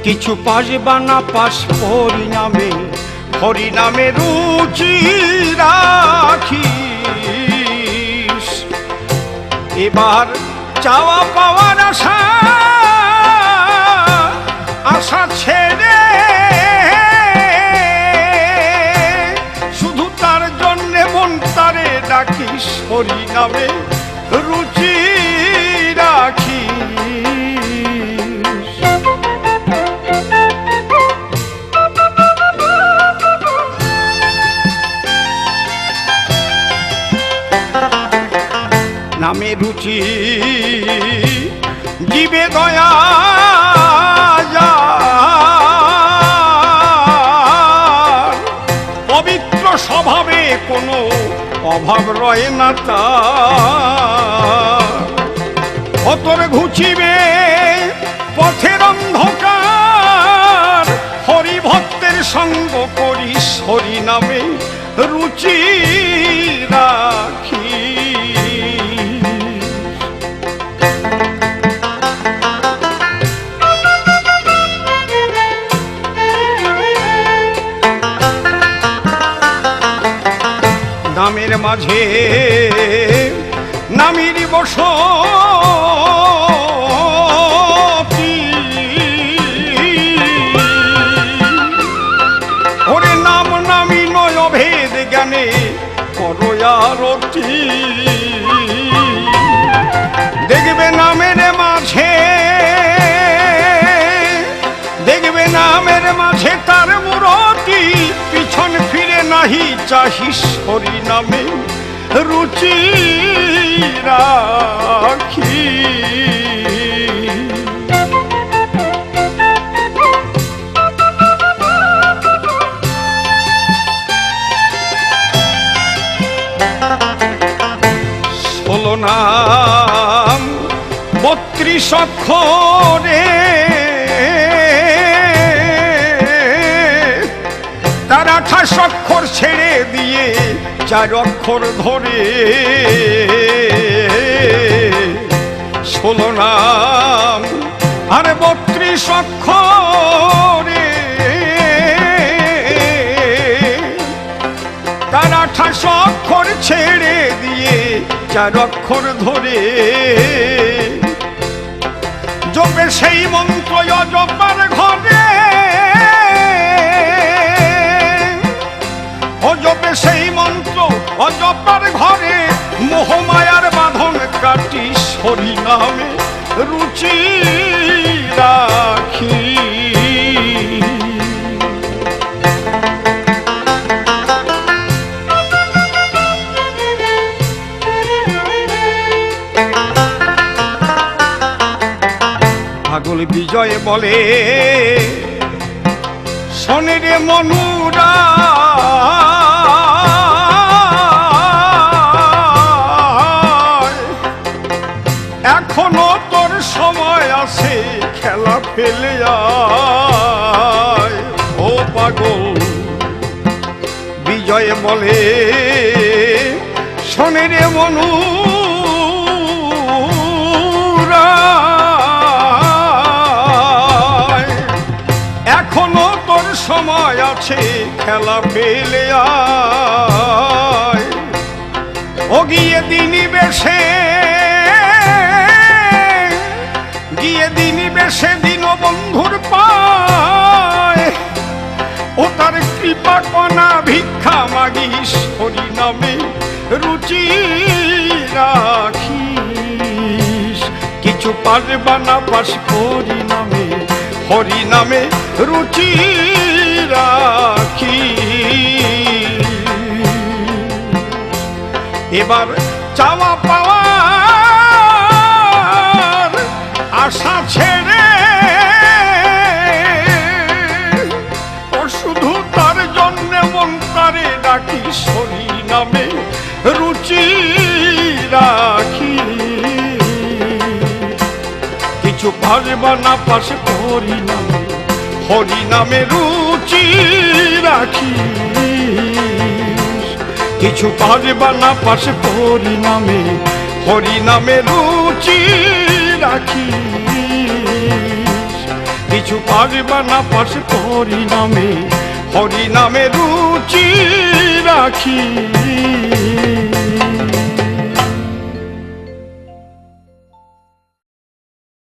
কিছু পাস বা না পাস পরিণামে হরিনামে রুচি রাখিস। এবার চাওয়া পাওয়ার আশা আশা ছেড়ে শুধু তার জন্যে মন তারে ডাকিস, হরিনামে রুচি রাখিস। নামে রুচি জীবে দয়া পবিত্র স্বভাবে কোনো অভাব রয় না তার। অতর ঘুচিবে পথের অন্ধকার, হরিভক্তের সঙ্গ করিস, হরিনামে রুচি রাখি। নামের মাঝে নামের বসতি, ওরে নাম নামি নয় ভেদ জ্ঞানে করো আরতি। দেখবে নামের মাঝে, দেখবে নামের মাঝে তার মূরতি, পিছন ফিরে নাহি চাহিস, হরিনামে রুচি রাখি। ষোলো নাম 32 অক্ষরে তার 28 অক্ষর ছেড়ে দিয়ে 4 অক্ষর ধরে। 16 নাম আর 32 অক্ষরে তার 28 অক্ষর ছেড়ে দিয়ে 4 অক্ষর ধরে। জপে সেই মন্ত্র অজপার ঘরে, জপে সেই মন্ত্র অজপার ঘরে, মোহমায়ার বাঁধন কাটিস, হরিনামে রুচি রাখি। পাগল বিজয় বলে শোনে রে মনুরা, এখনো তোর সময় আছে, খেলা ফেলে আয়। ও পাগল বিজয় বলে শোনে রে মনুরা, এখনো তোর সময় আছে, খেলা ফেলে আয়। ও গিয়ে দিনী বেশে, গিয়ে দিনী বেশে দীনবন্ধুর পায়, ও তার কৃপা কণা ভিক্ষা মাগিস, হরিনামে রুচি রাখিস। কিছু পারবা না পাস হরিনামে, হরিনামে রুচি রাখি। এবার চাওয়া পাওয়ার আশা ছেড়ে ও শুধু তার জন্যে মন তারে ডাকিস, হরিনামে রুচি রাখি। কিছু পারবা না পাস হরিনামে, হরিনামে রুচি রাখি। কিছু পারবা না পাস হরিনামে, হরিনামে রুচি রাখি। কিছু পারবা না পাশে হরিনামে, হরিনামে রুচি রাখি।